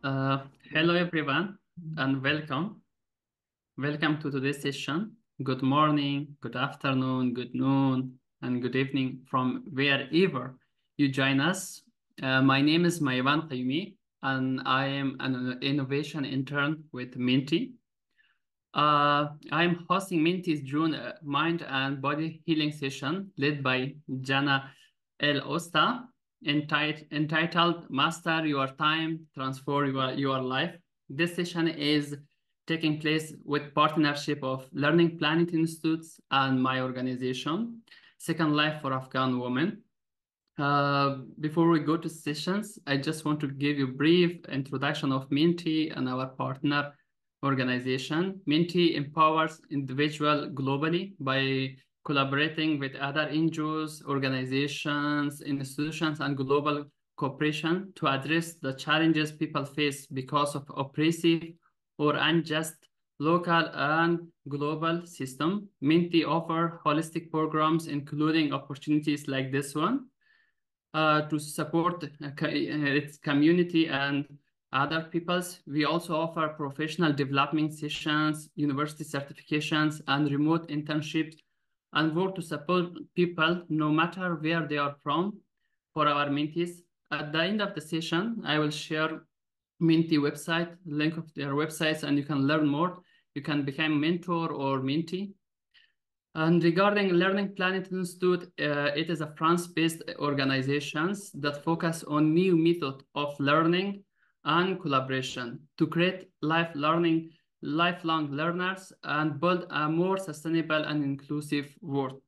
Uh, Hello everyone and welcome. Welcome to today's session. Good morning, good afternoon, good noon, and good evening from wherever you join us. My name is Maivan Qayyumi and I am an innovation intern with MENTEE. I'm hosting Mentee's June Mind and Body Healing session led by Jana el Osta, entitled Master Your Time, Transform Your Life. This session is taking place with partnership of Learning Planet Institutes and my organization, Second Life for Afghan Women. Before we go to sessions, I just want to give you a brief introduction of MENTEE and our partner organization. MENTEE empowers individuals globally by collaborating with other NGOs, organizations, institutions, and global cooperation to address the challenges people face because of oppressive or unjust local and global system. MENTEE offer holistic programs, including opportunities like this one to support its community and other peoples. We also offer professional development sessions, university certifications, and remote internships, and work to support people no matter where they are from for our mentees. At the end of the session, I will share Mentee website, link of their websites, and you can learn more. You can become mentor or mentee. And regarding Learning Planet Institute, it is a France-based organization that focus on new method of learning and collaboration to create lifelong learners and build a more sustainable and inclusive world.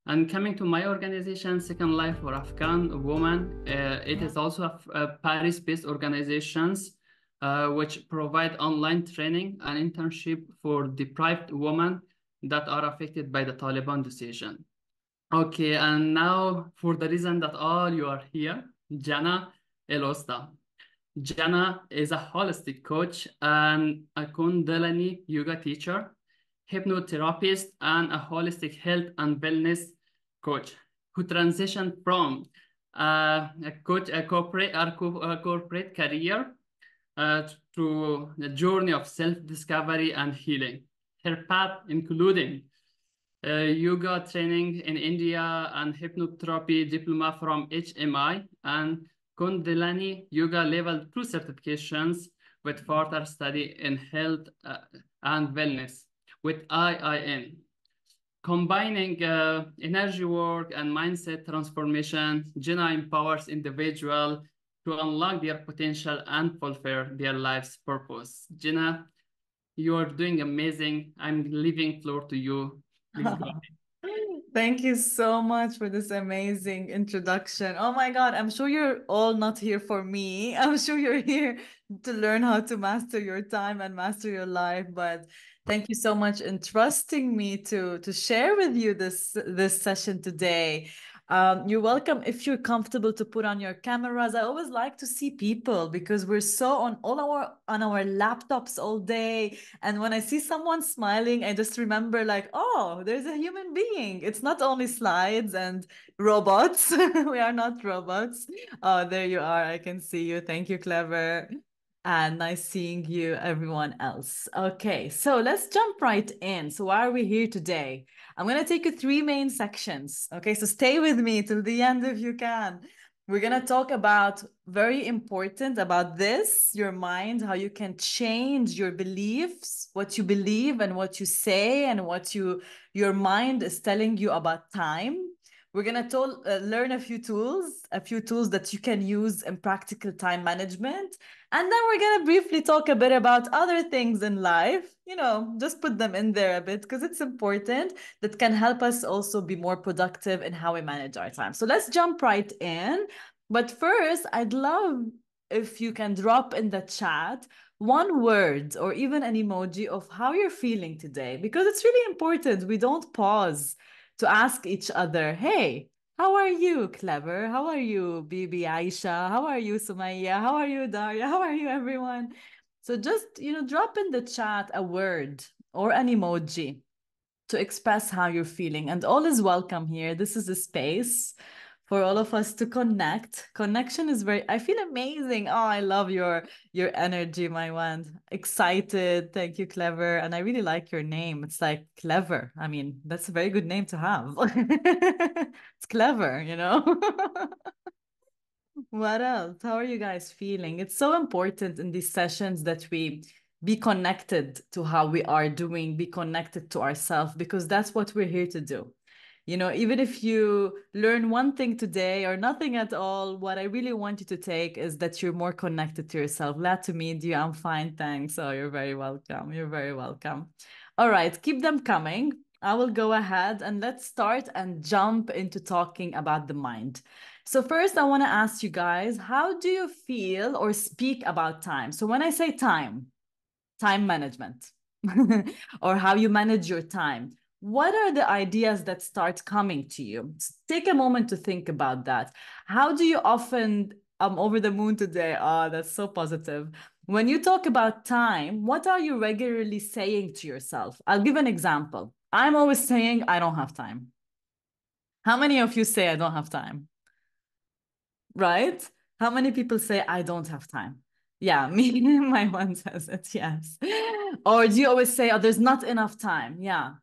And coming to my organization, Second Life for Afghan Women, it is also a Paris-based organizations which provide online training and internship for deprived women that are affected by the Taliban decision. Okay, and now for the reason that all you are here, Jana el Osta. Jana is a holistic coach and a Kundalini yoga teacher, hypnotherapist, and a holistic health and wellness coach who transitioned from a corporate career to the journey of self-discovery and healing. Her path, including yoga training in India and hypnotherapy diploma from HMI and Kundalini Yoga Level 2 certifications with further study in health and wellness with IIN. Combining energy work and mindset transformation, Jina empowers individuals to unlock their potential and fulfill their life's purpose. Jina, you are doing amazing. I'm leaving floor to you. Please go. Thank you so much for this amazing introduction. Oh my God, I'm sure you're all not here for me. I'm sure you're here to learn how to master your time and master your life. But thank you so much in trusting me to share with you this session today. You're welcome if you're comfortable to put on your cameras. I always like to see people because we're so on our laptops all day. And when I see someone smiling, I just remember like, oh, there's a human being. It's not only slides and robots. We are not robots. Oh, there you are. I can see you. Thank you, Clever. And nice seeing you, everyone else. Okay, so let's jump right in. So why are we here today? I'm going to take you three main sections. Okay, so stay with me till the end if you can. We're going to talk about very important about this, your mind, how you can change your beliefs, what you believe and what you say and what your mind is telling you about time. We're going to learn a few tools that you can use in practical time management. And then we're going to briefly talk a bit about other things in life, just put them in there a bit because it's important that can help us also be more productive in how we manage our time. So let's jump right in. But first, I'd love if you can drop in the chat one word or even an emoji of how you're feeling today, because it's really important. We don't pause to ask each other, hey, how are you, Clever? How are you, Bibi Aisha? How are you, Sumaya? How are you, Daria? How are you, everyone? So just, drop in the chat a word or an emoji to express how you're feeling. And all is welcome here. This is a space for all of us to connect. Connection is very, I feel amazing. Oh, I love your energy, my one. Excited. Thank you, Clever. And I really like your name. It's like Clever. I mean, that's a very good name to have. It's clever, you know? What else? How are you guys feeling? It's so important in these sessions that we be connected to how we are doing, be connected to ourselves, because that's what we're here to do. You know, even if you learn one thing today or nothing at all, what I really want you to take is that you're more connected to yourself. Glad to meet you. I'm fine, thanks. Oh, you're very welcome. You're very welcome. All right, keep them coming. I will go ahead and let's start and jump into talking about the mind. So first, I want to ask you guys, how do you feel or speak about time? So when I say time management, or how you manage your time, what are the ideas that start coming to you? Take a moment to think about that. How do you often, I'm over the moon today. Oh, that's so positive. When you talk about time, what are you regularly saying to yourself? I'll give an example. I'm always saying, I don't have time. How many of you say, I don't have time? Right? How many people say, I don't have time? Yeah, me, my one says it, yes. Or do you always say, oh, there's not enough time? Yeah.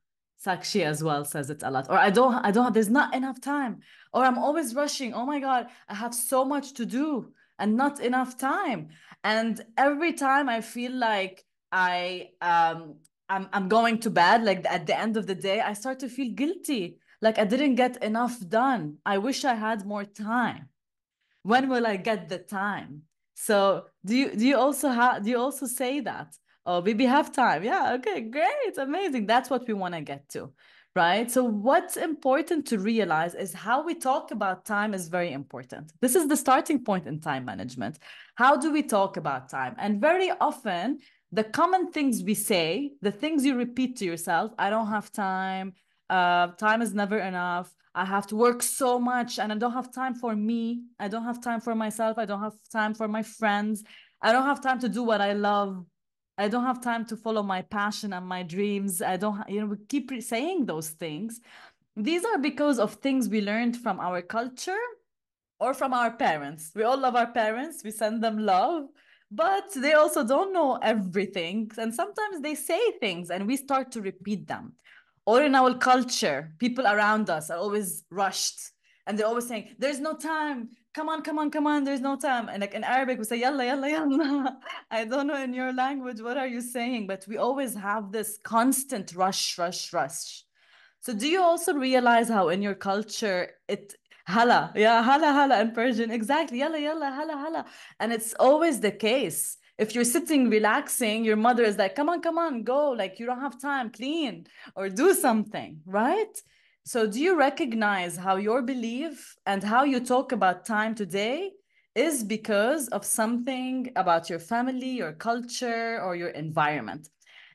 Sakshi as well says it a lot. Or there's not enough time. Or I'm always rushing. Oh my God, I have so much to do and not enough time. And every time I feel like I'm going to bed, like at the end of the day, I start to feel guilty. Like I didn't get enough done. I wish I had more time. When will I get the time? So do you also say that? Oh, we have time. Yeah, okay, great, amazing. That's what we want to get to, right? So what's important to realize is how we talk about time is very important. This is the starting point in time management. How do we talk about time? And very often, the common things we say, the things you repeat to yourself, I don't have time, time is never enough. I have to work so much and I don't have time for me. I don't have time for myself. I don't have time for my friends. I don't have time to do what I love. I don't have time to follow my passion and my dreams. I don't, we keep saying those things. These are because of things we learned from our culture or from our parents. We all love our parents, we send them love, but they also don't know everything. And sometimes they say things and we start to repeat them. Or in our culture, people around us are always rushed and they're always saying, there's no time. Come on, come on, come on, there's no time. And like in Arabic, we say, yalla, yalla, yalla. I don't know in your language, what are you saying? But we always have this constant rush, rush, rush. So do you also realize how in your culture it hala, yeah, hala hala in Persian, exactly, yalla yalla, hala hala, and it's always the case. If you're sitting relaxing, your mother is like, come on, go, like you don't have time, clean or do something, right? So do you recognize how your belief and how you talk about time today is because of something about your family, your culture, or your environment?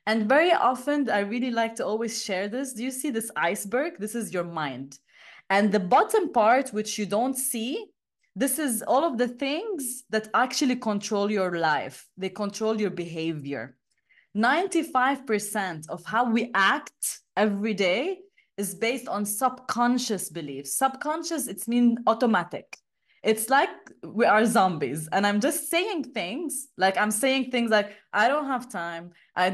And very often, I really like to always share this. Do you see this iceberg? This is your mind. And the bottom part, which you don't see, this is all of the things that actually control your life. They control your behavior. 95% of how we act every day is based on subconscious beliefs. Subconscious, it's mean automatic. It's like we are zombies. And I'm just saying things like I'm saying things like, I don't have time. I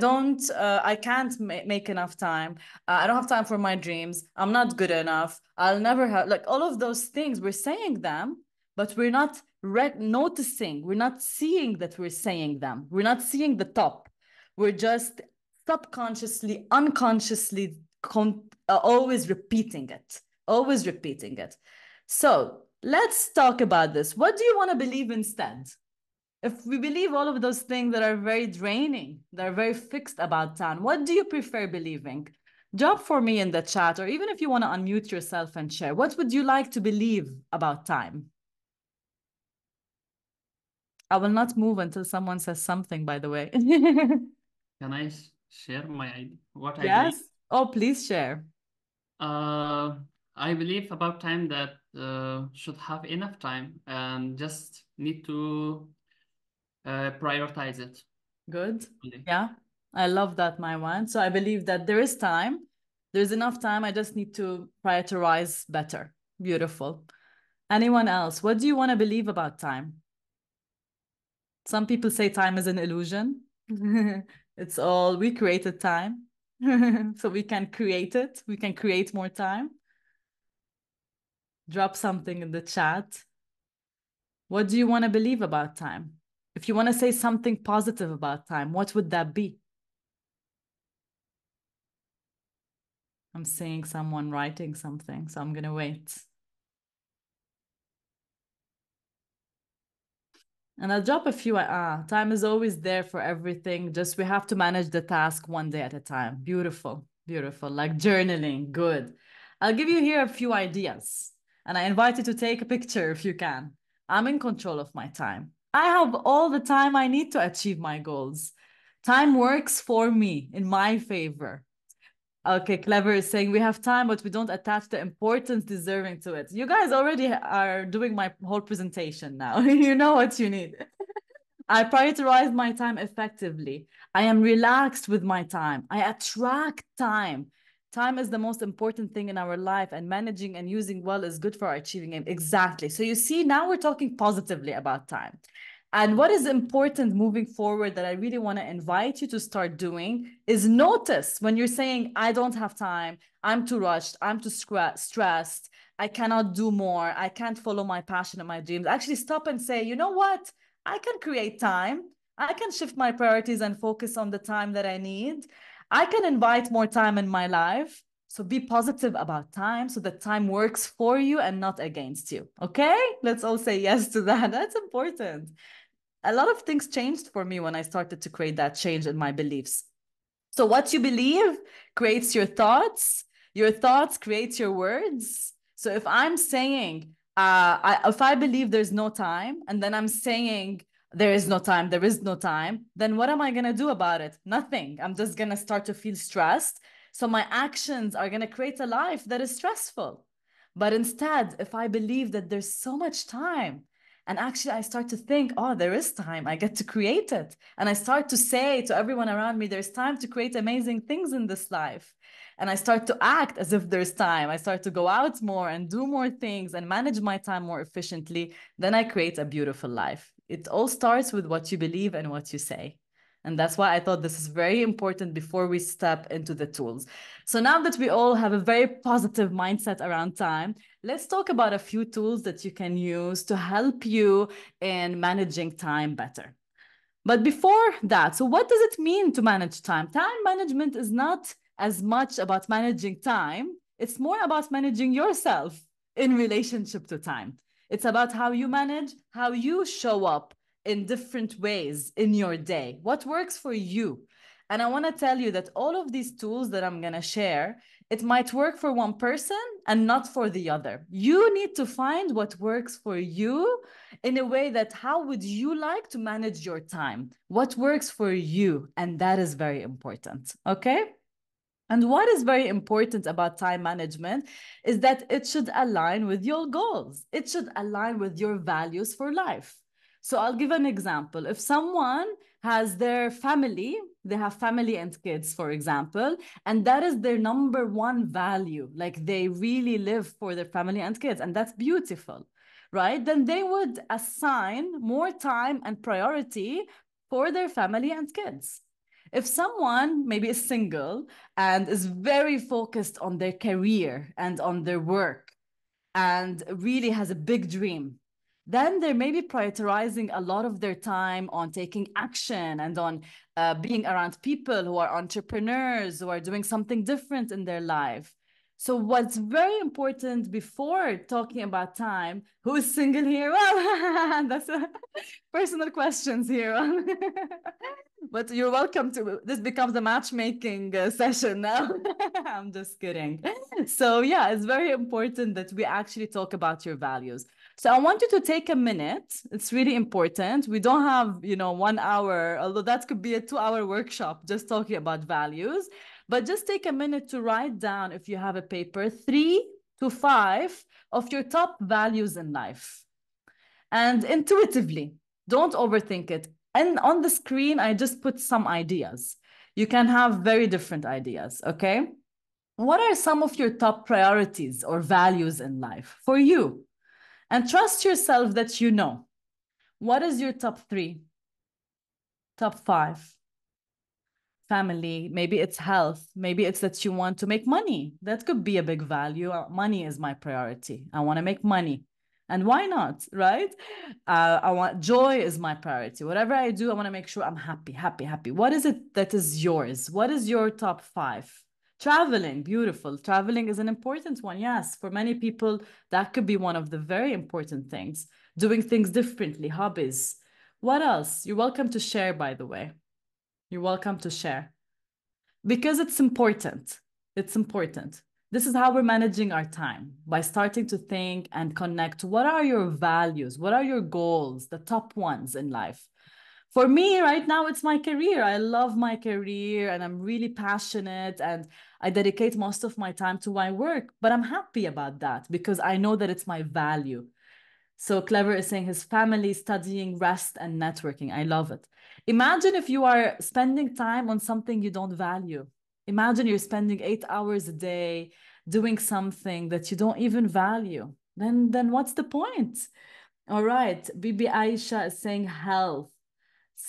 can't make enough time. I don't have time for my dreams. I'm not good enough. I'll never have, like all of those things. We're saying them, but we're not noticing. We're not seeing that we're saying them. We're not seeing the top. We're just subconsciously, unconsciously always repeating it, always repeating it. So let's talk about this. What do you want to believe instead? If we believe all of those things that are very draining, that are very fixed about time, what do you prefer believing? Drop for me in the chat, or even if you want to unmute yourself and share, what would you like to believe about time? I will not move until someone says something, by the way. Can I share my what I believe? Yes. Oh, please share. Uh, I believe about time that should have enough time and just need to prioritize it. Good. Only. Yeah. I love that, my one. So I believe that there is time. There's enough time. I just need to prioritize better. Beautiful. Anyone else? What do you want to believe about time? Some people say time is an illusion. It's all we created time. So we can create it. We can create more time. Drop something in the chat. What do you want to believe about time? If you want to say something positive about time, what would that be? I'm seeing someone writing something, so I'm going to wait. And I'll drop a few. Time is always there for everything. Just we have to manage the task one day at a time. Beautiful, beautiful. Like journaling, good. I'll give you here a few ideas. And I invite you to take a picture if you can. I'm in control of my time. I have all the time I need to achieve my goals. Time works for me in my favor. Okay, Clever is saying we have time, but we don't attach the importance deserving to it. You guys already are doing my whole presentation now. You know what you need. I prioritize my time effectively. I am relaxed with my time. I attract time. Time is the most important thing in our life, and managing and using well is good for achieving it. Exactly. So you see, now we're talking positively about time. And what is important moving forward that I really want to invite you to start doing is notice when you're saying, I don't have time, I'm too rushed, I'm too stressed, I cannot do more, I can't follow my passion and my dreams. Actually, stop and say, you know what? I can create time. I can shift my priorities and focus on the time that I need. I can invite more time in my life. So be positive about time so that time works for you and not against you. Okay? Let's all say yes to that. That's important. A lot of things changed for me when I started to create that change in my beliefs. So what you believe creates your thoughts create your words. So if I'm saying, if I believe there's no time, and then I'm saying there is no time, there is no time, then what am I gonna do about it? Nothing. I'm just gonna start to feel stressed. So my actions are gonna create a life that is stressful. But instead, if I believe that there's so much time, and actually, I start to think, oh, there is time. I get to create it. And I start to say to everyone around me, there's time to create amazing things in this life. And I start to act as if there's time. I start to go out more and do more things and manage my time more efficiently. Then I create a beautiful life. It all starts with what you believe and what you say. And that's why I thought this is very important before we step into the tools. So now that we all have a very positive mindset around time, let's talk about a few tools that you can use to help you in managing time better. But before that, so what does it mean to manage time? Time management is not as much about managing time, it's more about managing yourself in relationship to time. It's about how you manage, how you show up in different ways in your day, what works for you. And I want to tell you that all of these tools that I'm going to share, it might work for one person and not for the other. You need to find what works for you in a way that how would you like to manage your time? What works for you? And that is very important. Okay. And what is very important about time management is that it should align with your goals. It should align with your values for life. So I'll give an example. If someone has their family, they have family and kids, for example, and that is their number one value, like they really live for their family and kids, and that's beautiful, right? Then they would assign more time and priority for their family and kids. If someone maybe is single and is very focused on their career and on their work and really has a big dream, then they're maybe prioritizing a lot of their time on taking action and on being around people who are entrepreneurs, who are doing something different in their life. So what's very important before talking about time, who is single here? Well, that's personal questions here. But you're welcome to, this becomes a matchmaking session now. I'm just kidding. So yeah, it's very important that we actually talk about your values. So I want you to take a minute. It's really important. We don't have, 1 hour, although that could be a 2-hour workshop just talking about values. But just take a minute to write down, if you have a paper, 3 to 5 of your top values in life. And intuitively, don't overthink it. And on the screen, I just put some ideas. You can have very different ideas, okay? What are some of your top priorities or values in life for you? And trust yourself that you know. What is your top 3, top 5? Family, maybe it's health, maybe it's that you want to make money. That could be a big value. Money is my priority. I want to make money. And why not, right? I want joy is my priority. Whatever I do, I want to make sure I'm happy, happy, happy. What is it that is yours? What is your top 5? Traveling, beautiful. Traveling is an important one. Yes, for many people, that could be one of the very important things. Doing things differently, hobbies. What else? You're welcome to share, by the way. You're welcome to share because it's important. It's important. This is how we're managing our time by starting to think and connect. What are your values? What are your goals, the top ones in life? For me, right now, it's my career. I love my career and I'm really passionate and I dedicate most of my time to my work, but I'm happy about that because I know that it's my value. So Clever is saying his family, studying, rest, and networking. I love it. Imagine if you are spending time on something you don't value. Imagine you're spending 8 hours a day doing something that you don't even value. Then what's the point? All right. Bibi Aisha is saying health.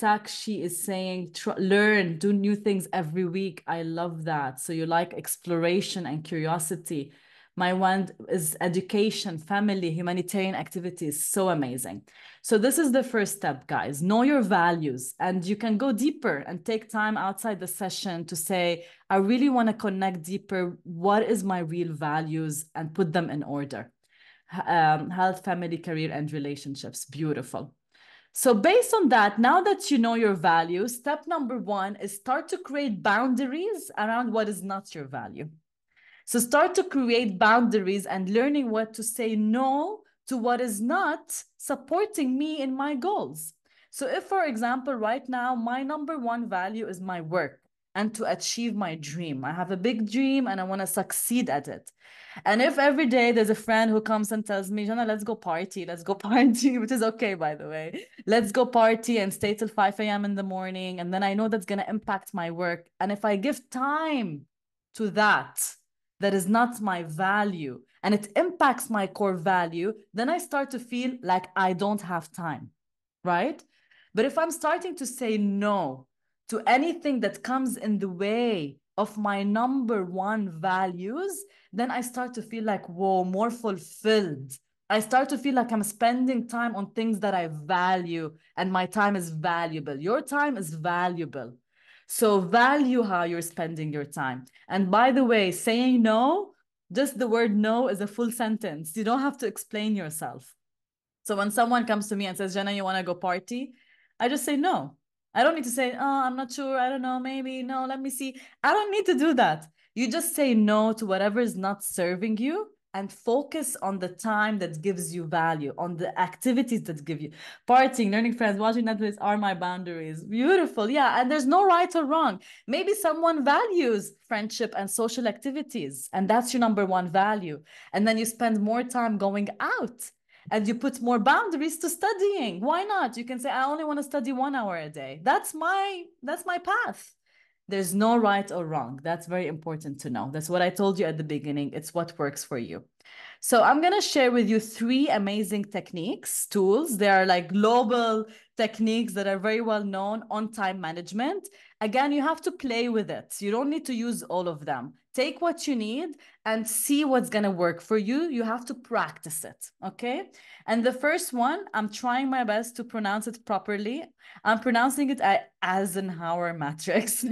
Sakshi is saying learn, do new things every week. I love that. So you like exploration and curiosity. My one is education, family, humanitarian activities. So amazing. So this is the first step, guys. Know your values, and you can go deeper and take time outside the session to say, I really want to connect deeper. What is my real values and put them in order? Health, family, career, and relationships. Beautiful. So based on that, now that you know your values, step number 1 is start to create boundaries around what is not your value. So start to create boundaries and learning what to say no to what is not supporting me in my goals. So if, for example, right now, my number 1 value is my work and to achieve my dream. I have a big dream and I want to succeed at it. And if every day there's a friend who comes and tells me, Jana, let's go party, which is okay, by the way. Let's go party and stay till 5 a.m. in the morning. And then I know that's going to impact my work. And if I give time to that, that is not my value, and it impacts my core value, then I start to feel like I don't have time, right? But if I'm starting to say no to anything that comes in the way of my number 1 values, then I start to feel like, whoa, more fulfilled. I start to feel like I'm spending time on things that I value and my time is valuable. Your time is valuable. So value how you're spending your time. And by the way, saying no, just the word no is a full sentence. You don't have to explain yourself. So when someone comes to me and says, Jana, you want to go party? I just say no. I don't need to say, oh, I'm not sure. I don't know. Maybe. No, let me see. I don't need to do that. You just say no to whatever is not serving you and focus on the time that gives you value, on the activities that give you. Partying, learning friends, watching Netflix are my boundaries. Beautiful. Yeah. And there's no right or wrong. Maybe someone values friendship and social activities, and that's your number 1 value. And then you spend more time going out and you put more boundaries to studying. Why not? You can say, I only want to study 1 hour a day. That's my path. There's no right or wrong. That's very important to know. That's what I told you at the beginning. It's what works for you. So I'm going to share with you 3 amazing techniques, tools. They are like global techniques that are very well known on time management. Again, you have to play with it. You don't need to use all of them. Take what you need and see what's going to work for you. You have to practice it, okay? And the first one, I'm trying my best to pronounce it properly. I'm pronouncing it Eisenhower matrix.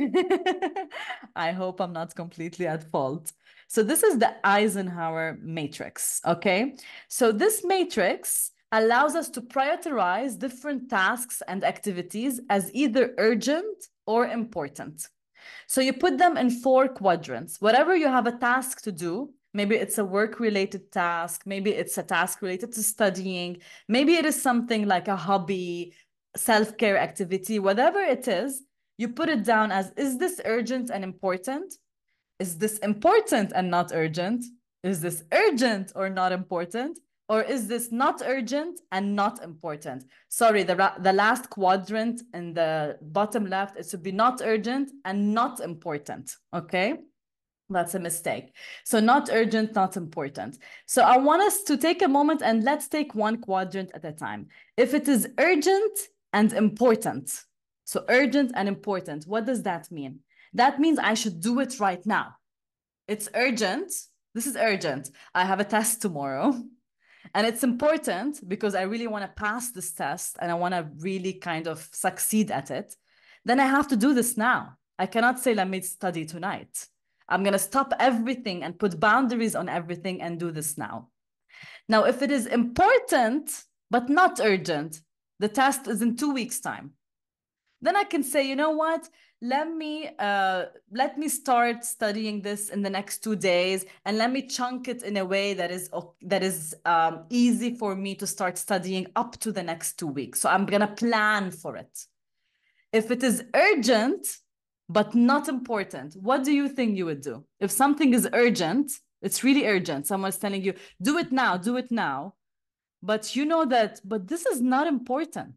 I hope I'm not completely at fault. So this is the Eisenhower matrix, okay? So this matrix allows us to prioritize different tasks and activities as either urgent or important. So you put them in 4 quadrants. Whatever you have a task to do, maybe it's a work-related task, maybe it's a task related to studying, maybe it is something like a hobby, self-care activity, whatever it is, you put it down as, is this urgent and important? Is this important and not urgent? Is this urgent or not important? Or is this not urgent and not important? Sorry, the last quadrant in the bottom left, it should be not urgent and not important, okay? That's a mistake. So not urgent, not important. So I want us to take a moment and let's take one quadrant at a time. If it is urgent and important, so urgent and important, what does that mean? That means I should do it right now. It's urgent. This is urgent. I have a test tomorrow. And it's important because I really want to pass this test and I want to really kind of succeed at it. Then I have to do this now. I cannot say, let me study tonight. I'm going to stop everything and put boundaries on everything and do this now. Now, if it is important, but not urgent, the test is in 2 weeks' time. Then I can say, you know what? Let me start studying this in the next 2 days, and let me chunk it in a way that is easy for me to start studying up to the next 2 weeks. So I'm gonna plan for it. If it is urgent but not important, what do you think you would do? If something is urgent, it's really urgent. Someone's telling you, do it now, but you know that, but this is not important.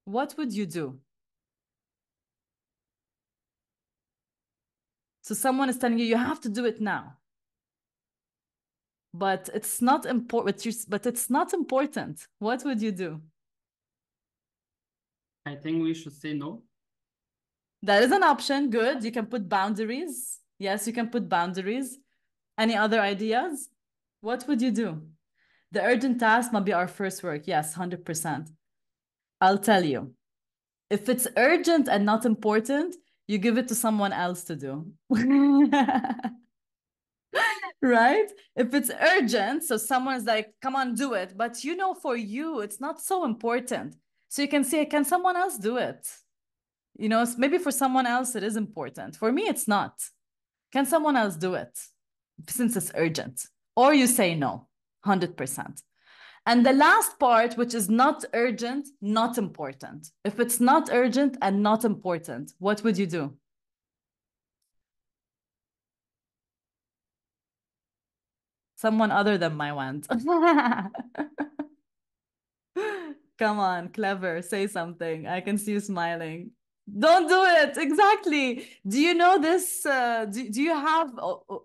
What would you do? So someone is telling you, you have to do it now. But it's not important. But it's not important. What would you do? I think we should say no. That is an option. Good. You can put boundaries. Yes, you can put boundaries. Any other ideas? What would you do? The urgent task might be our first work. Yes, 100%. I'll tell you. If it's urgent and not important, you give it to someone else to do. Right? If it's urgent, so someone's like, come on, do it. But you know, for you, it's not so important. So you can say, can someone else do it? You know, maybe for someone else, it is important. For me, it's not. Can someone else do it? Since it's urgent. Or you say no, 100%. And the last part, which is not urgent, not important. If it's not urgent and not important, what would you do? Someone other than my want. Come on, clever, say something. I can see you smiling. Don't do it. Exactly. Do you know this? Do you have,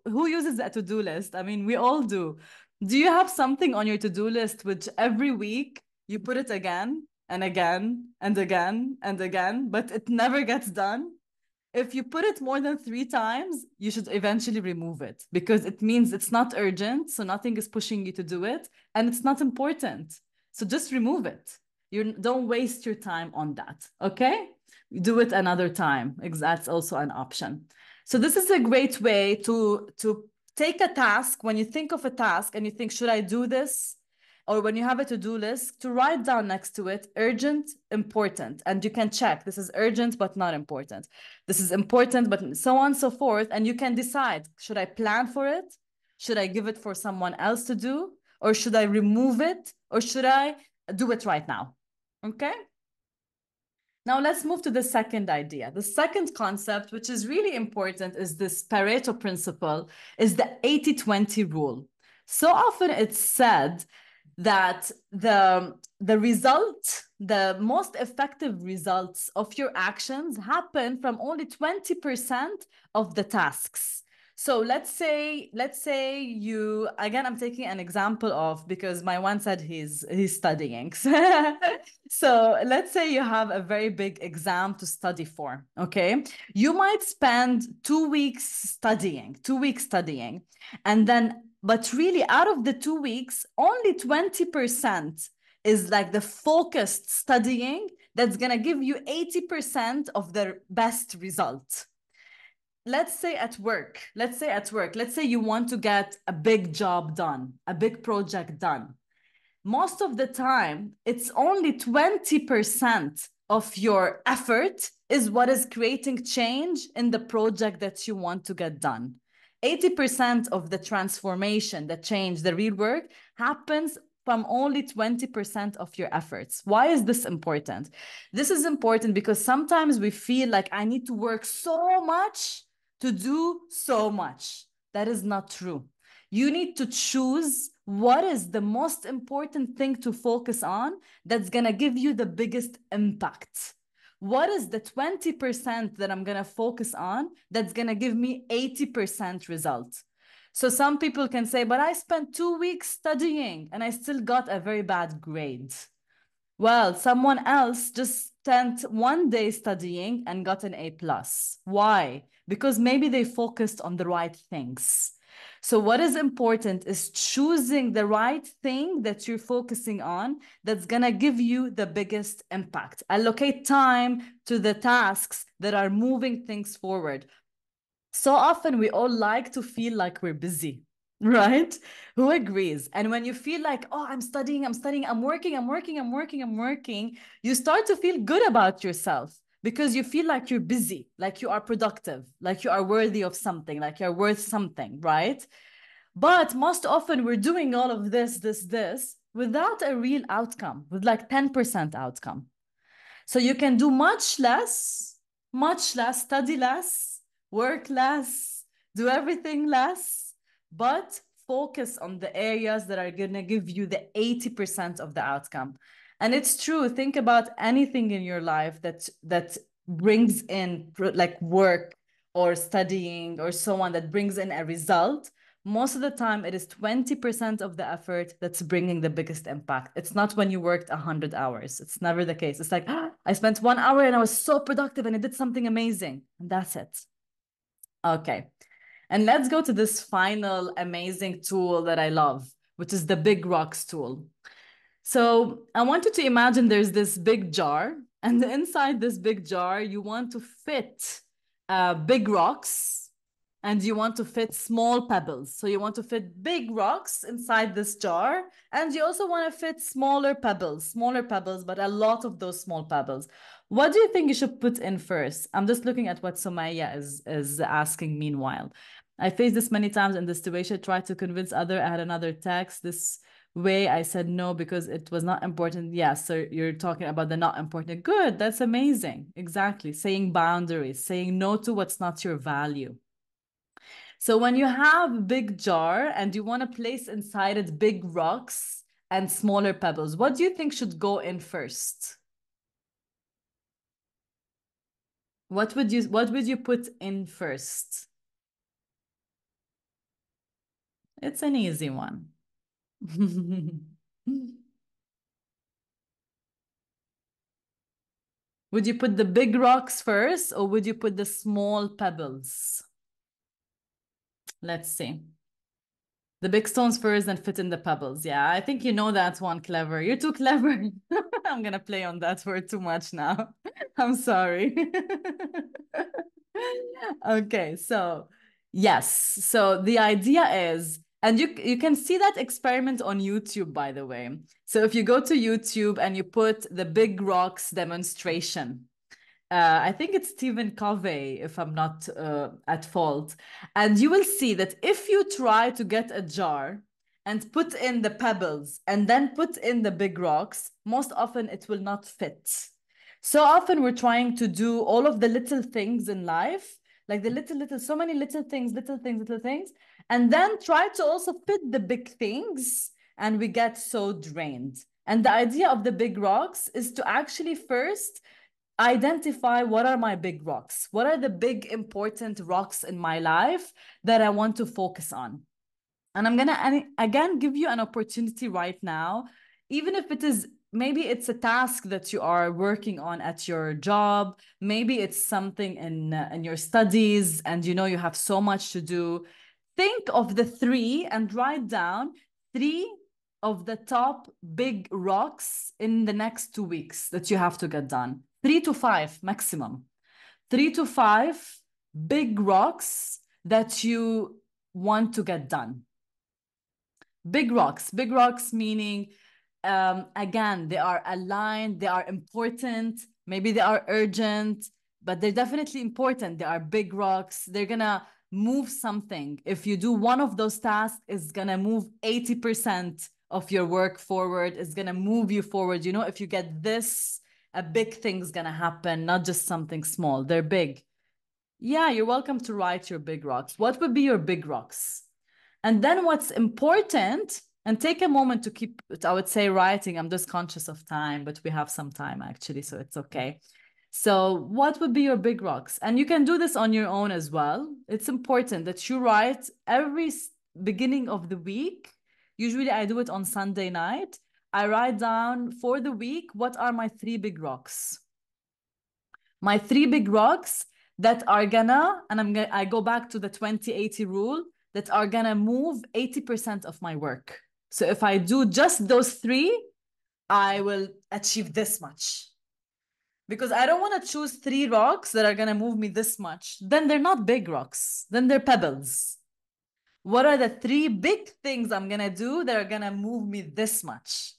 who uses a to-do list? I mean, we all do. Do you have something on your to-do list which every week you put it again and again and again and again, but it never gets done? If you put it more than 3 times, you should eventually remove it because it means it's not urgent. So nothing is pushing you to do it and it's not important. So just remove it. You don't waste your time on that. Okay? Do it another time. That's also an option. So this is a great way to take a task. When you think of a task and you think, should I do this? Or when you have a to-do list, to write down next to it, urgent, important. And you can check, this is urgent, but not important. This is important, but so on and so forth. And you can decide, should I plan for it? Should I give it for someone else to do? Or should I remove it? Or should I do it right now? Okay? Now let's move to the second idea. The second concept, which is really important, is this Pareto principle, is the 80-20 rule. So often it's said that the most effective results of your actions happen from only 20% of the tasks. So let's say you, again, I'm taking an example of, because my one said he's studying. So let's say you have a very big exam to study for, okay? You might spend 2 weeks studying, and then, but really out of the 2 weeks, only 20% is like the focused studying that's gonna give you 80% of the best result. Let's say at work, let's say you want to get a big job done, a big project done. Most of the time, it's only 20% of your effort is what is creating change in the project that you want to get done. 80% of the transformation, the change, the real work happens from only 20% of your efforts. Why is this important? This is important because sometimes we feel like I need to work so much to do so much. That is not true. You need to choose what is the most important thing to focus on that's going to give you the biggest impact. What is the 20% that I'm going to focus on that's going to give me 80% result? So some people can say, but I spent 2 weeks studying and I still got a very bad grade. Well, someone else just spent 1 day studying and got an A plus. Why? Because maybe they focused on the right things. So what is important is choosing the right thing that you're focusing on that's going to give you the biggest impact. Allocate time to the tasks that are moving things forward. So often we all like to feel like we're busy, right? Who agrees? And when you feel like, oh, I'm studying, I'm working, you start to feel good about yourself because you feel like you're busy, like you are productive, like you are worthy of something, like you're worth something, right? But most often we're doing all of this without a real outcome, with like 10% outcome. So you can do much less, study less, work less, do everything less, but focus on the areas that are going to give you the 80% of the outcome. And it's true. Think about anything in your life that brings in like work or studying or so on, that brings in a result. Most of the time it is 20% of the effort that's bringing the biggest impact. It's not when you worked 100 hours. It's never the case. It's like, oh, I spent 1 hour and I was so productive and I did something amazing. And that's it. Okay. And let's go to this final amazing tool that I love, which is the Big Rocks tool. So I want you to imagine there's this big jar, and inside this big jar, you want to fit big rocks and you want to fit small pebbles. So you want to fit big rocks inside this jar, and you also want to fit smaller pebbles, but a lot of those small pebbles. What do you think you should put in first? I'm just looking at what Sumaya is asking meanwhile. I faced this many times in this situation, tried to convince other, I had another text, this way I said no because it was not important. Yeah, so you're talking about the not important. Good, that's amazing. Exactly. Saying boundaries, saying no to what's not your value. So when you have a big jar and you want to place inside it big rocks and smaller pebbles, what do you think should go in first? What would you put in first? It's an easy one. Would you put the big rocks first or would you put the small pebbles? Let's see. The big stones first and fit in the pebbles. Yeah, I think you know that one, clever. You're too clever. I'm going to play on that word too much now. I'm sorry. Okay, so yes. So the idea is, and you can see that experiment on YouTube, by the way. So if you go to YouTube and you put the big rocks demonstration, I think it's Stephen Covey, if I'm not at fault. And you will see that if you try to get a jar and put in the pebbles and then put in the big rocks, most often it will not fit. So often we're trying to do all of the little things in life, like the so many little things, and then try to also fit the big things, and we get so drained. And the idea of the big rocks is to actually first identify what are my big rocks, what are the big important rocks in my life that I want to focus on. And I'm going to again give you an opportunity right now, even if it is maybe it's a task that you are working on at your job, maybe it's something in your studies and you know you have so much to do. Think of the three and write down three of the top big rocks in the next 2 weeks that you have to get done. 3 to 5 maximum. 3 to 5 big rocks that you want to get done. Big rocks meaning, again, they are aligned, they are important, maybe they are urgent, but they're definitely important. They are big rocks. They're gonna move something. If you do one of those tasks, it's gonna move 80% of your work forward. It's gonna move you forward. You know, if you get this, a big thing's gonna happen, not just something small. They're big. Yeah, you're welcome to write your big rocks. What would be your big rocks? And then what's important, and take a moment to keep, I would say, writing. I'm just conscious of time, but we have some time actually, so it's okay. So, what would be your big rocks? And you can do this on your own as well. It's important that you write every beginning of the week. Usually, I do it on Sunday night. I write down for the week what are my three big rocks. My three big rocks that are gonna, and I go back to the 20-80 rule, that are gonna move 80% of my work. So if I do just those three, I will achieve this much. Because I don't want to choose three rocks that are going to move me this much. Then they're not big rocks, then they're pebbles. What are the three big things I'm going to do that are going to move me this much?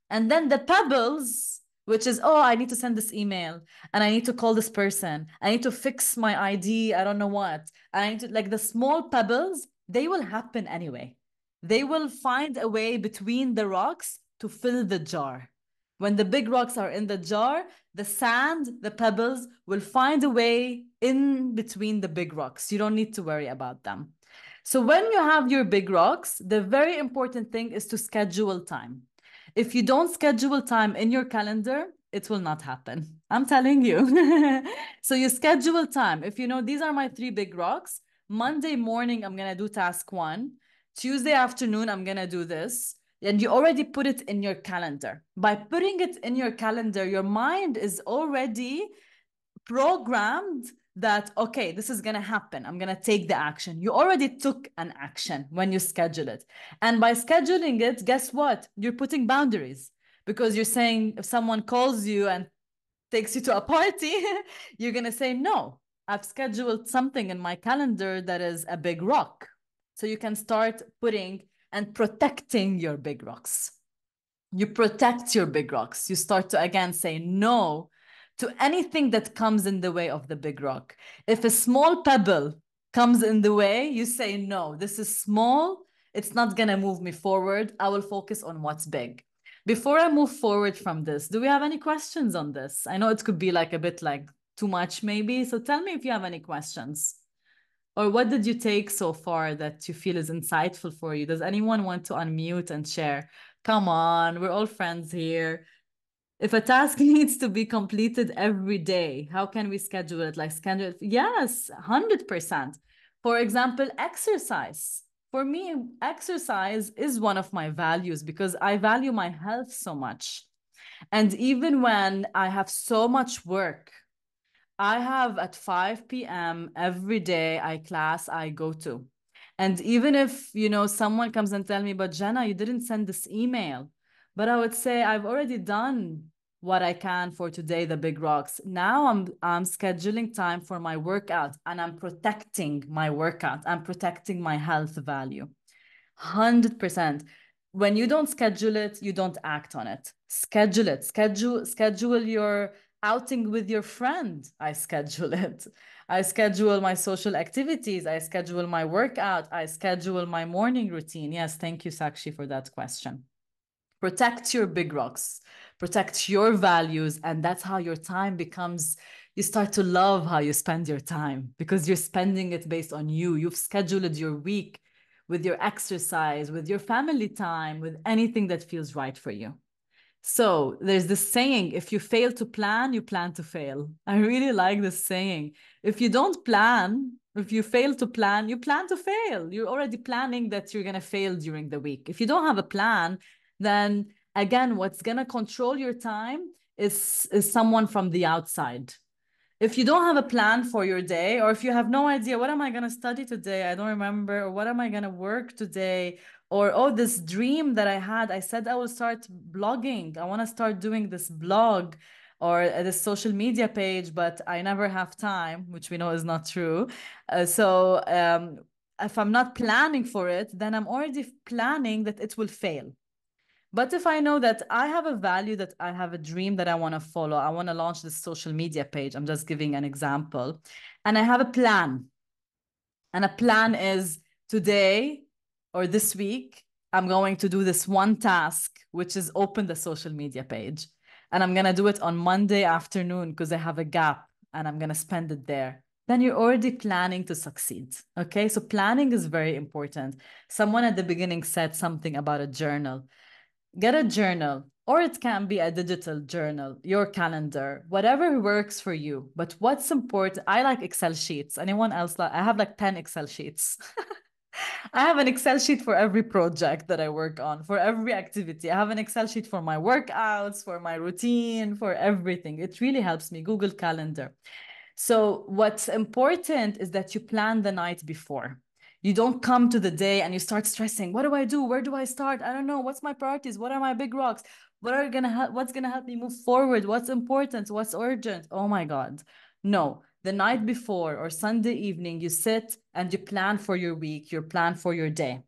And then the pebbles, which is, oh, I need to send this email and I need to call this person. I need to fix my ID. I don't know what. I need to, like the small pebbles, they will happen anyway. They will find a way between the rocks to fill the jar. When the big rocks are in the jar, the sand, the pebbles will find a way in between the big rocks. You don't need to worry about them. So when you have your big rocks, the very important thing is to schedule time. If you don't schedule time in your calendar, it will not happen. I'm telling you. So you schedule time. If you know, these are my three big rocks. Monday morning, I'm going to do task one. Tuesday afternoon, I'm going to do this. And you already put it in your calendar. By putting it in your calendar, your mind is already programmed that, okay, this is going to happen. I'm going to take the action. You already took an action when you schedule it. And by scheduling it, guess what? You're putting boundaries because you're saying if someone calls you and takes you to a party, you're going to say, no, I've scheduled something in my calendar that is a big rock. So you can start putting and protecting your big rocks. You protect your big rocks. You start to again say no to anything that comes in the way of the big rock. If a small pebble comes in the way, you say, no, this is small. It's not going to move me forward. I will focus on what's big. Before I move forward from this, do we have any questions on this? I know it could be like a bit like too much maybe. So tell me if you have any questions. Or what did you take so far that you feel is insightful for you? Does anyone want to unmute and share? Come on, we're all friends here. If a task needs to be completed every day, how can we schedule it? Like schedule it? Yes, 100%. For example, exercise. For me, exercise is one of my values because I value my health so much. And even when I have so much work, I have at 5 p.m. every day I go to. And even if, you know, someone comes and tell me, but Jana, you didn't send this email. But I would say I've already done what I can for today, the big rocks. Now I'm scheduling time for my workout and I'm protecting my workout. I'm protecting my health value. 100%. When you don't schedule it, you don't act on it. Schedule it. Schedule your outing with your friend. I schedule it. I schedule my social activities. I schedule my workout. I schedule my morning routine. Yes, thank you, Sakshi, for that question. Protect your big rocks, protect your values, and that's how your time becomes. You start to love how you spend your time because you're spending it based on you. You've scheduled your week with your exercise, with your family time, with anything that feels right for you. So there's this saying, if you fail to plan, you plan to fail. I really like this saying. If you don't plan, if you fail to plan, you plan to fail. You're already planning that you're going to fail during the week. If you don't have a plan, then again, what's going to control your time is someone from the outside. If you don't have a plan for your day, or if you have no idea, what am I going to study today? I don't remember. Or what am I going to work today? Or, oh, this dream that I had, I said I will start blogging. I want to start doing this blog or this social media page, but I never have time, which we know is not true. So if I'm not planning for it, then I'm already planning that it will fail. But if I know that I have a value, that I have a dream that I want to follow, I want to launch this social media page, I'm just giving an example, and I have a plan. And a plan is today or this week, I'm going to do this one task, which is open the social media page. And I'm going to do it on Monday afternoon because I have a gap and I'm going to spend it there. Then you're already planning to succeed. Okay. So planning is very important. Someone at the beginning said something about a journal. Get a journal. Or it can be a digital journal, your calendar, whatever works for you. But what's important, I like Excel sheets. Anyone else? I have like 10 Excel sheets. I have an Excel sheet for every project that I work on, for every activity. I have an Excel sheet for my workouts, for my routine, for everything. It really helps me. Google Calendar. So, what's important is that you plan the night before. You don't come to the day and you start stressing. What do I do? Where do I start? I don't know. What's my priorities? What are my big rocks? What's gonna help me move forward? What's important? What's urgent? Oh my God. No. The night before or Sunday evening, you sit and you plan for your week, you plan for your day.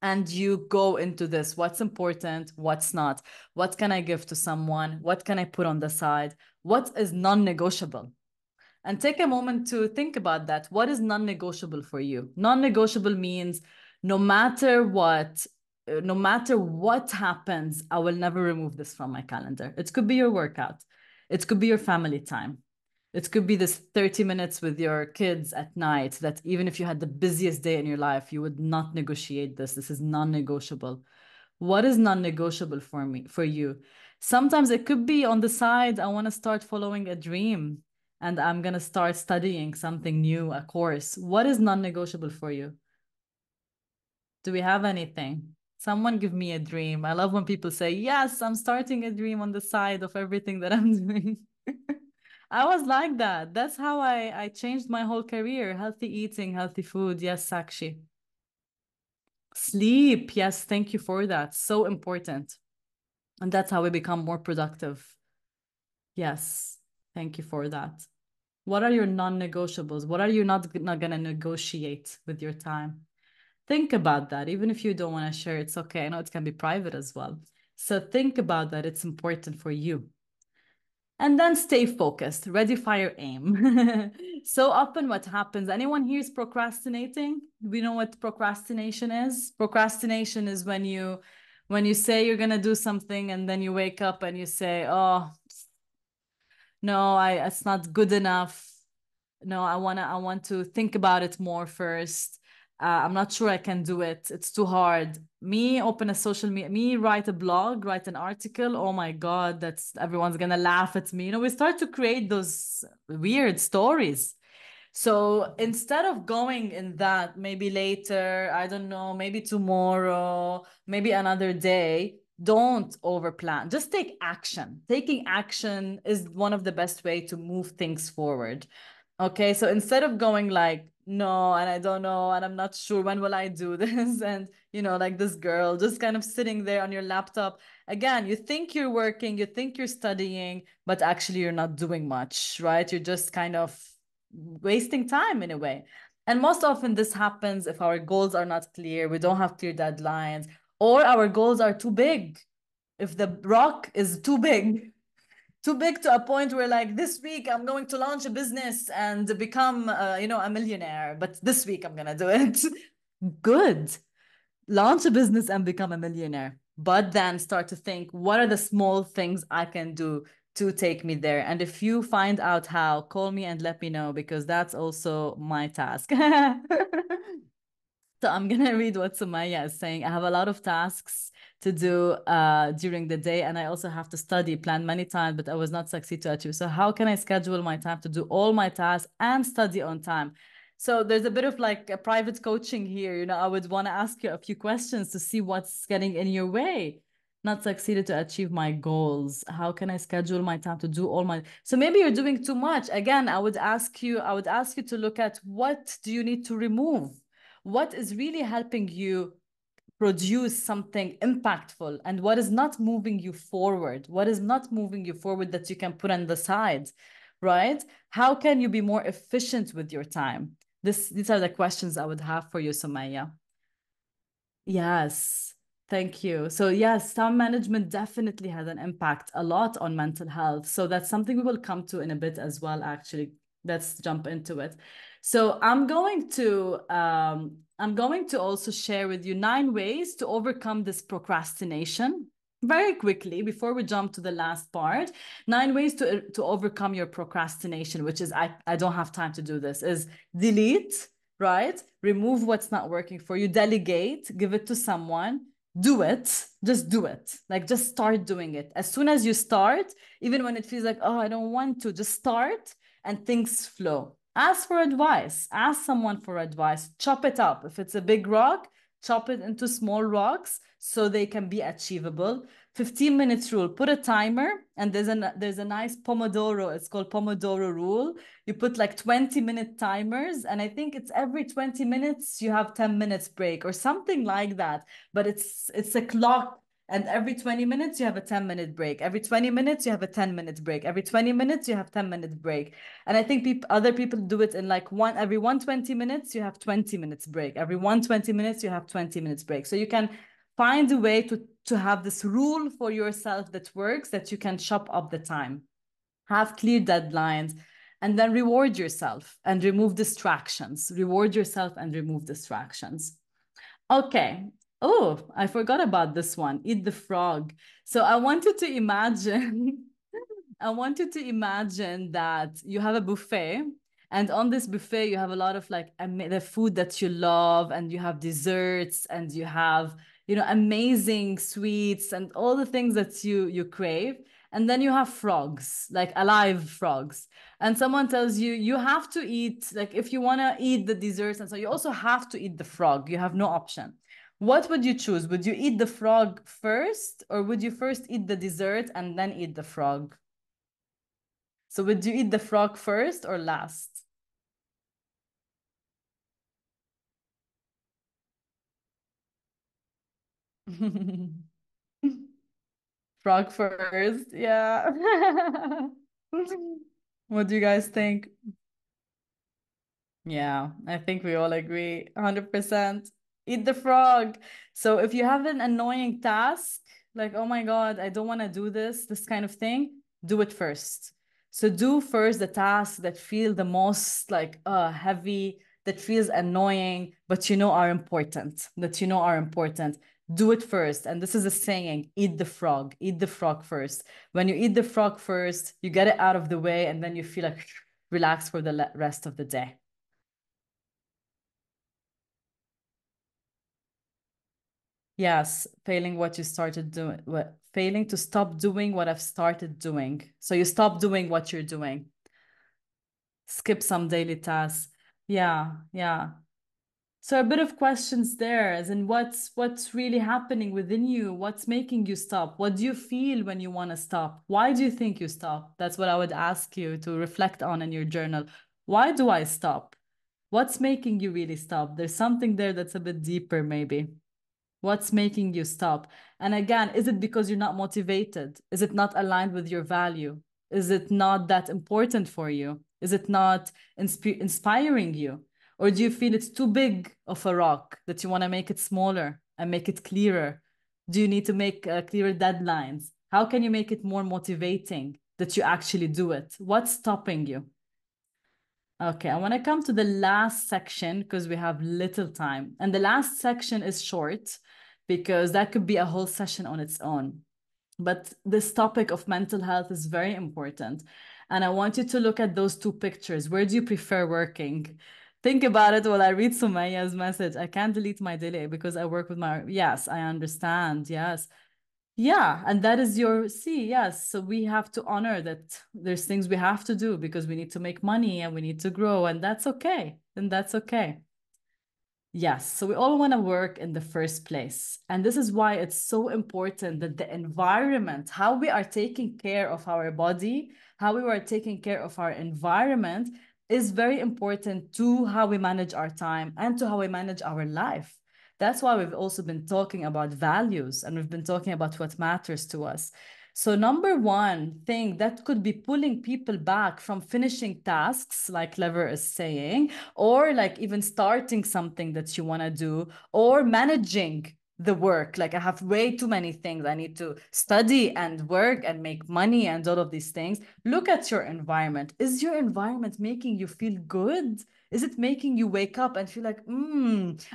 And you go into this, what's important, what's not, what can I give to someone, what can I put on the side, what is non-negotiable. And take a moment to think about that. What is non-negotiable for you? Non-negotiable means no matter what, no matter what happens, I will never remove this from my calendar. It could be your workout. It could be your family time. It could be this 30 minutes with your kids at night that even if you had the busiest day in your life, you would not negotiate this. This is non-negotiable. What is non-negotiable for me, for you? Sometimes it could be on the side, I want to start following a dream and I'm going to start studying something new, a course. What is non-negotiable for you? Do we have anything? Someone give me a dream. I love when people say, yes, I'm starting a dream on the side of everything that I'm doing. I was like that. That's how I changed my whole career. Healthy eating, healthy food. Yes, Sakshi. Sleep. Yes, thank you for that. So important. And that's how we become more productive. Yes, thank you for that. What are your non-negotiables? What are you not going to negotiate with your time? Think about that. Even if you don't want to share, it's okay. I know it can be private as well. So think about that. It's important for you. And then stay focused, ready, fire, aim. So often what happens, anyone here is procrastinating? We know what procrastination is? Procrastination is when you say you're gonna do something and then you wake up and you say, oh, no, it's not good enough. No, I want to think about it more first. I'm not sure I can do it. It's too hard. Me open a social media, me write a blog, write an article. Oh my God, that's everyone's gonna laugh at me. We start to create those weird stories. So instead of going in that, maybe later, I don't know, maybe tomorrow, maybe another day, don't overplan. Just take action. Taking action is one of the best way to move things forward. Okay, so instead of going like, no, and I don't know, and I'm not sure when will I do this, and like this girl just kind of sitting there on your laptop. Again, you think you're working, you think you're studying, but actually you're not doing much, right? You're just kind of wasting time in a way. And most often this happens if our goals are not clear, we don't have clear deadlines, or our goals are too big. If the rock is too big, too big to a point where like this week I'm going to launch a business and become a millionaire, but this week I'm gonna do it. Good. Launch a business and become a millionaire, but then start to think, what are the small things I can do to take me there? And if you find out how, call me and let me know, because that's also my task. So I'm gonna read what Sumaya is saying. I have a lot of tasks to do during the day, and I also have to study, plan many times, but I was not succeed to achieve. So how can I schedule my time to do all my tasks and study on time? So there's a bit of like a private coaching here. I would want to ask you a few questions to see what's getting in your way. Not succeeded to achieve my goals. How can I schedule my time to do all my? So maybe you're doing too much. Again, I would ask you to look at what do you need to remove? What is really helping you produce something impactful, and what is not moving you forward? What is not moving you forward that you can put on the side, right? How can you be more efficient with your time? These are the questions I would have for you, Sumaya. Yes, thank you. So yes, time management definitely has an impact a lot on mental health. So that's something we will come to in a bit as well, actually. Let's jump into it. So I'm going to also share with you 9 ways to overcome this procrastination very quickly before we jump to the last part. 9 ways to overcome your procrastination, which is I don't have time to do this, is delete, right? Remove what's not working for you, delegate, give it to someone, do it, just do it. Like, just start doing it. As soon as you start, even when it feels like, oh, I don't want to, just start and things flow. Ask for advice. Ask someone for advice. Chop it up. If it's a big rock, chop it into small rocks so they can be achievable. 15 minutes rule. Put a timer, and there's a nice Pomodoro. It's called Pomodoro rule. You put like 20-minute timers, and I think it's every 20 minutes you have 10 minutes break or something like that. But it's a clock, and every 20 minutes you have a 10-minute break. Every 20 minutes you have a 10-minute break. Every 20 minutes you have 10-minute break. And I think other people do it in like every 120 minutes you have 20 minutes break. Every 120 minutes you have 20 minutes break. So you can find a way to have this rule for yourself that works, that you can chop up the time, have clear deadlines, and then reward yourself and remove distractions. Reward yourself and remove distractions. Okay. Oh, I forgot about this one. Eat the frog. So I wanted to imagine, I wanted to imagine that you have a buffet, and on this buffet you have a lot of like the food that you love, and you have desserts, and you have, you know, amazing sweets and all the things that you crave. And then you have frogs, like alive frogs. And someone tells you you have to eat, like if you want to eat the desserts, and so you also have to eat the frog. You have no option. What would you choose? Would you eat the frog first, or would you first eat the dessert and then eat the frog? So would you eat the frog first or last? Frog first, yeah. What do you guys think? Yeah, I think we all agree 100%. Eat the frog. So if you have an annoying task, like, oh my God, I don't want to do this kind of thing, do it first. So do first the tasks that feel the most like heavy, that feels annoying, but you know are important, that you know are important. Do it first. And this is a saying, eat the frog first. When you eat the frog first, you get it out of the way, and then you feel like relax for the rest of the day. Yes, failing what you started doing, failing to stop doing what I've started doing. So you stop doing what you're doing, skip some daily tasks. Yeah, yeah. So a bit of questions there, as in what's really happening within you? What's making you stop? What do you feel when you want to stop? Why do you think you stop? That's what I would ask you to reflect on in your journal. Why do I stop? What's making you really stop? There's something there that's a bit deeper, maybe. What's making you stop? And again, is it because you're not motivated? Is it not aligned with your value? Is it not that important for you? Is it not inspiring you? Or do you feel it's too big of a rock that you want to make it smaller and make it clearer? Do you need to make clearer deadlines? How can you make it more motivating that you actually do it? What's stopping you? Okay, I want to come to the last section because we have little time. And the last section is short because that could be a whole session on its own. But this topic of mental health is very important. And I want you to look at those two pictures. Where do you prefer working? Think about it while I read Sumayya's message. I can't delete my daily because I work with my. Yes, I understand. Yes. Yeah, and that is your see, yes. So we have to honor that there's things we have to do because we need to make money and we need to grow, and that's okay. And that's okay. Yes, so we all want to work in the first place. And this is why it's so important that the environment, how we are taking care of our body, how we are taking care of our environment is very important to how we manage our time and to how we manage our life. That's why we've also been talking about values and we've been talking about what matters to us. So, number one thing that could be pulling people back from finishing tasks, like Lever is saying, or like even starting something that you want to do, or managing the work. Like, I have way too many things. I need to study and work and make money and all of these things. Look at your environment. Is your environment making you feel good? Is it making you wake up and feel like,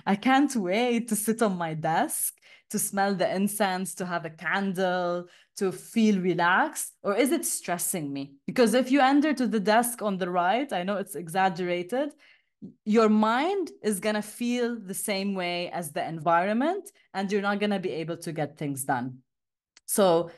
I can't wait to sit on my desk, to smell the incense, to have a candle, to feel relaxed? Or is it stressing me? Because if you enter to the desk on the right, I know it's exaggerated, your mind is going to feel the same way as the environment, and you're not going to be able to get things done. So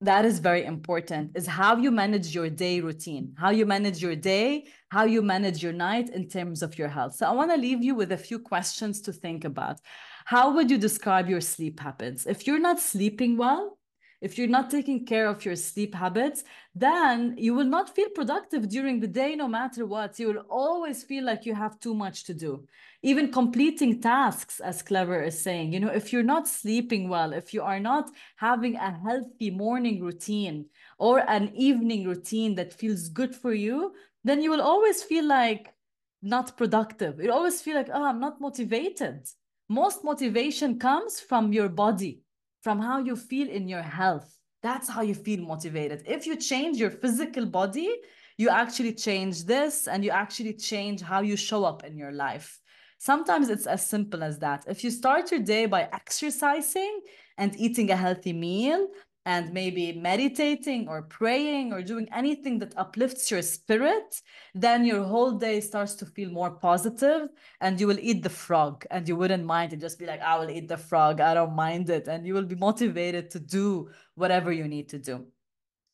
that is very important, is how you manage your day routine, how you manage your day, how you manage your night in terms of your health. So I want to leave you with a few questions to think about. How would you describe your sleep habits? If you're not sleeping well, if you're not taking care of your sleep habits, then you will not feel productive during the day no matter what. You will always feel like you have too much to do. Even completing tasks, as Clever is saying, if you're not sleeping well, if you are not having a healthy morning routine or an evening routine that feels good for you, then you will always feel like not productive. You always feel like, oh, I'm not motivated. Most motivation comes from your body, from how you feel in your health. That's how you feel motivated. If you change your physical body, you actually change this, and you actually change how you show up in your life. Sometimes it's as simple as that. If you start your day by exercising and eating a healthy meal and maybe meditating or praying or doing anything that uplifts your spirit, then your whole day starts to feel more positive, and you will eat the frog, and you wouldn't mind it. Just be like, I will eat the frog. I don't mind it. And you will be motivated to do whatever you need to do.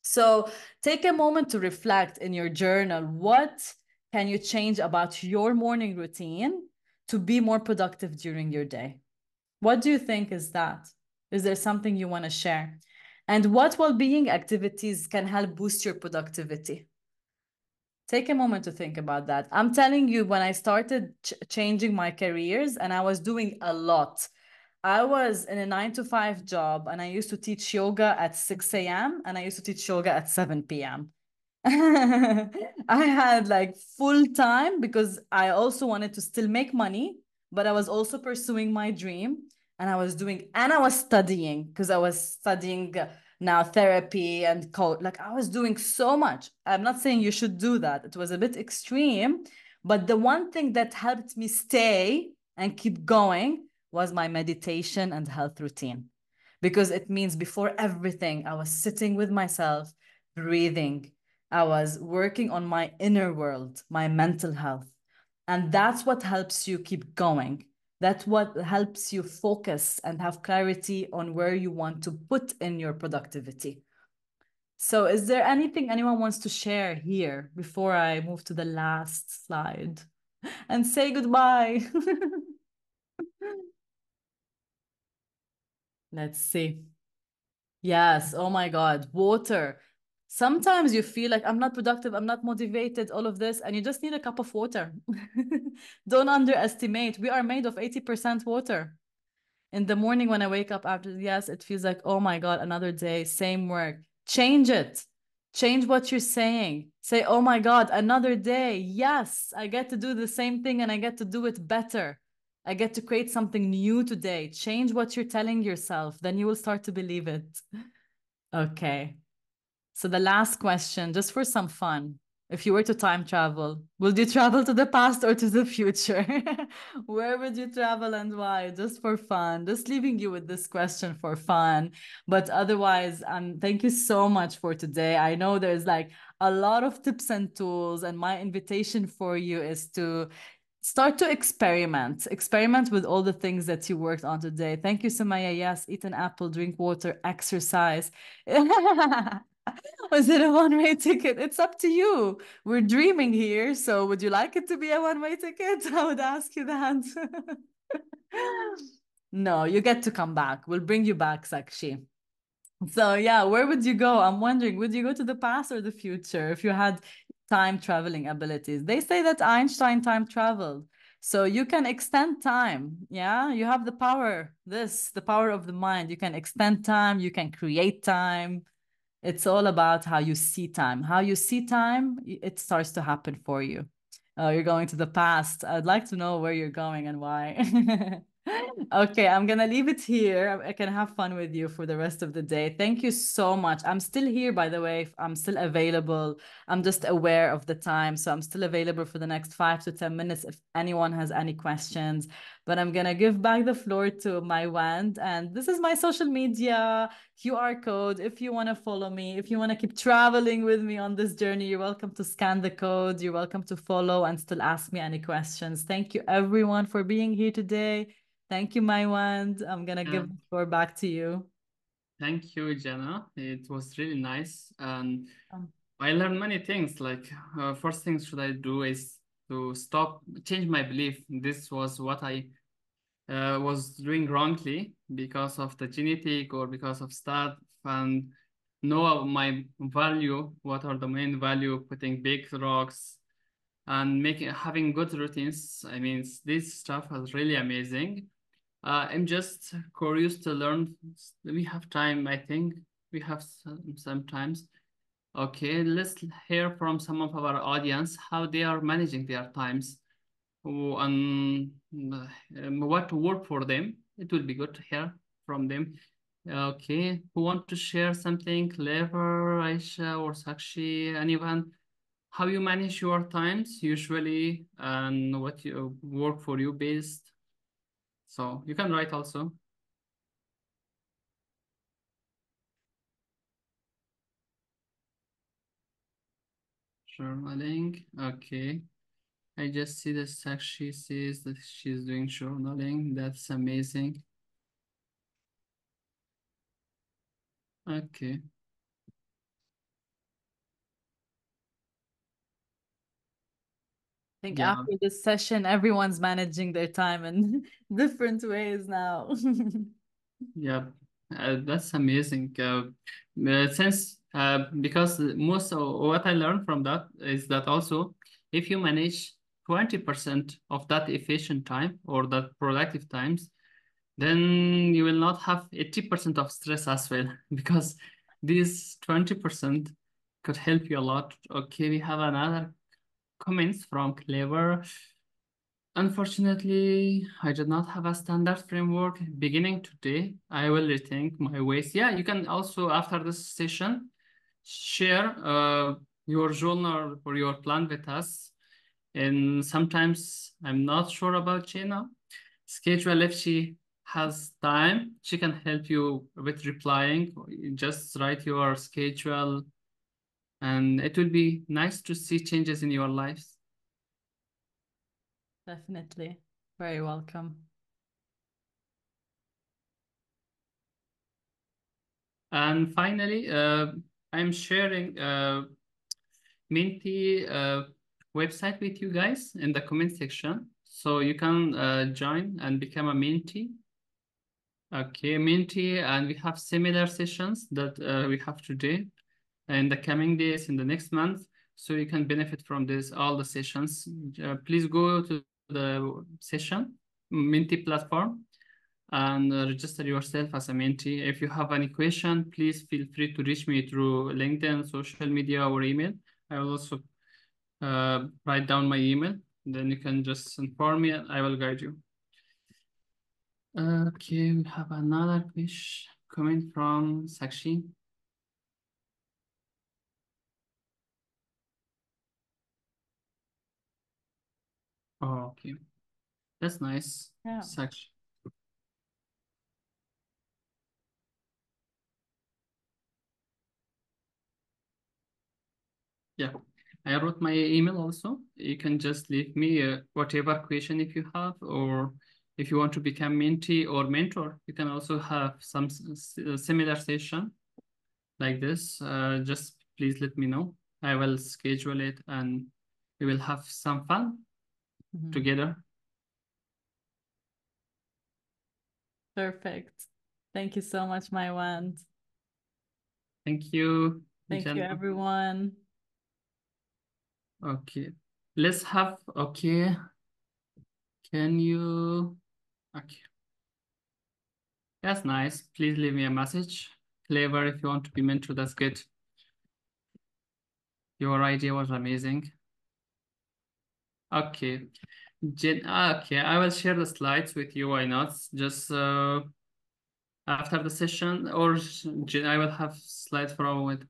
So take a moment to reflect in your journal. What can you change about your morning routine to be more productive during your day? What do you think is that? Is there something you want to share? And what well-being activities can help boost your productivity? Take a moment to think about that. I'm telling you, when I started changing my careers, and I was doing a lot. I was in a 9 to 5 job, and I used to teach yoga at 6 a.m. and I used to teach yoga at 7 p.m. I had like full time because I also wanted to still make money, but I was also pursuing my dream. And I was studying, because I was studying now therapy and code. Like, I was doing so much. I'm not saying you should do that. It was a bit extreme, but the one thing that helped me stay and keep going was my meditation and health routine. Because it means before everything, I was sitting with myself, breathing. I was working on my inner world, my mental health. And that's what helps you keep going. That's what helps you focus and have clarity on where you want to put in your productivity. So, is there anything anyone wants to share here before I move to the last slide and say goodbye? Let's see. Yes. Oh my God. Water. Sometimes you feel like I'm not productive, I'm not motivated, all of this, and you just need a cup of water. Don't underestimate. We are made of 80% water. In the morning when I wake up after, yes, it feels like, oh my God, another day, same work. Change it. Change what you're saying. Say, oh my God, another day. Yes, I get to do the same thing and I get to do it better. I get to create something new today. Change what you're telling yourself. Then you will start to believe it. Okay. So the last question, just for some fun. If you were to time travel, would you travel to the past or to the future? Where would you travel and why? Just for fun. Just leaving you with this question for fun. But otherwise, thank you so much for today. I know there's like a lot of tips and tools, and my invitation for you is to start to experiment with all the things that you worked on today. Thank you, Sumaya. Yes, eat an apple, drink water, exercise. Was it a one-way ticket? It's up to you. We're dreaming here. So would you like it to be a one-way ticket? I would ask you that. No, you get to come back. We'll bring you back, Sakshi. So yeah, where would you go? I'm wondering, would you go to the past or the future if you had time traveling abilities? They say that Einstein time traveled. So you can extend time. Yeah, you have the power, the power of the mind. You can extend time, you can create time. It's all about how you see time. How you see time, it starts to happen for you. You're going to the past. I'd like to know where you're going and why. Okay, I'm gonna leave it here. I can have fun with you for the rest of the day. Thank you so much. I'm still here, by the way. I'm still available. I'm just aware of the time. So I'm still available for the next 5 to 10 minutes if anyone has any questions. But I'm gonna give back the floor to my wand. And this is my social media QR code. If you want to follow me, if you want to keep traveling with me on this journey, you're welcome to scan the code. You're welcome to follow and still ask me any questions. Thank you, everyone, for being here today. Thank you, Maiwand. I'm gonna Yeah. give the floor back to you. Thank you, Jana. It was really nice, and Um, I learned many things. Like, first thing should I do is to stop, change my belief. This was what I was doing wrongly because of the genetic or because of stuff, and know my value. What are the main value? Putting big rocks and making having good routines. I mean, this stuff is really amazing. I'm just curious to learn. We have time, I think. We have sometimes. Okay, let's hear from some of our audience how they are managing their times. What work for them. It will be good to hear from them. Okay, who want to share something clever, Aisha or Sakshi, anyone? How you manage your times usually and what you work for you based. So you can write also. Journaling. Okay. I just see the Sakshi says that she's doing journaling. That's amazing. Okay. I think Yeah. after this session, everyone's managing their time in different ways now. Yeah, that's amazing. Since because most of what I learned from that is that also if you manage 20% of that efficient time or that productive times, then you will not have 80% of stress as well because these 20% could help you a lot. Okay, we have another comments from Clever. Unfortunately, I did not have a standard framework. Beginning today, I will rethink my ways. Yeah, you can also, after this session, share your journal or your plan with us. And sometimes I'm not sure about Gina. Schedule if she has time, she can help you with replying. Just write your schedule, and it will be nice to see changes in your lives. Definitely. Very welcome. And finally, I'm sharing Minty website with you guys in the comment section. So you can join and become a Minty. Okay, Minty, and we have similar sessions that we have today in the coming days, in the next month. So you can benefit from this, all the sessions. Please go to the session, Minty platform, and register yourself as a mentee. If you have any question, please feel free to reach me through LinkedIn, social media, or email. I will also write down my email. Then you can just inform me and I will guide you. Okay, we have another question coming from Sakshi. Oh, okay. That's nice, Yeah. Sakshi. Yeah, I wrote my email also. You can just leave me whatever question if you have, or if you want to become mentee or mentor, you can also have some similar session like this. Just please let me know. I will schedule it and we will have some fun Mhm. together. Perfect. Thank you so much, Maiwand. Thank you, Thank you, Jana. everyone. Okay, let's have, okay, can you, okay, that's nice. Please leave me a message. Clever, if you want to be mentor, that's good. Your idea was amazing. Okay. Okay, I will share the slides with you. Why not? Just after the session, or I will have slides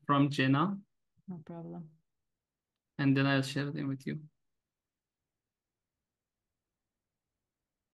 from Jenna, No problem. and then I'll share them with you.